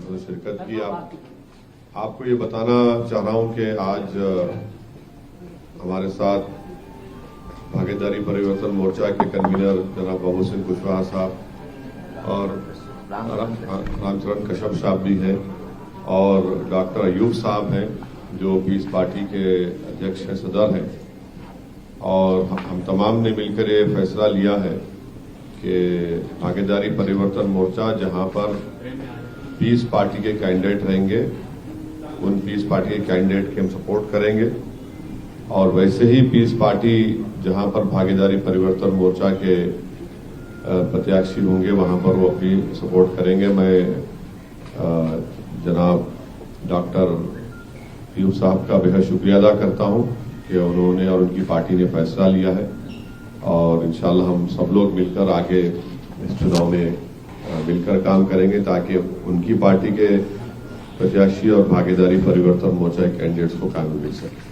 उसने शिरकत की। आपको ये बताना चाह रहा हूं कि आज हमारे साथ भागीदारी परिवर्तन मोर्चा के कन्वीनर जनाब बाबू सिंह कुशवाहा साहब और रामचरण कश्यप साहब भी हैं और डॉक्टर अयूब साहब हैं जो पीस पार्टी के अध्यक्ष हैं, सदर हैं। और हम तमाम ने मिलकर ये फैसला लिया है कि भागीदारी परिवर्तन मोर्चा जहां पर पीस पार्टी के कैंडिडेट रहेंगे उन पीस पार्टी के कैंडिडेट के हम सपोर्ट करेंगे और वैसे ही पीस पार्टी जहां पर भागीदारी परिवर्तन मोर्चा के प्रत्याशी होंगे वहां पर वो अपनी सपोर्ट करेंगे। मैं जनाब डॉक्टर अयूब साहब का बेहद शुक्रिया अदा करता हूं कि उन्होंने और उनकी पार्टी ने फैसला लिया है और इंशाल्लाह हम सब लोग मिलकर आगे इस चुनाव में मिलकर काम करेंगे ताकि उनकी पार्टी के प्रत्याशी और भागीदारी परिवर्तन मोर्चा के कैंडिडेट्स को कामयाबी मिल सके।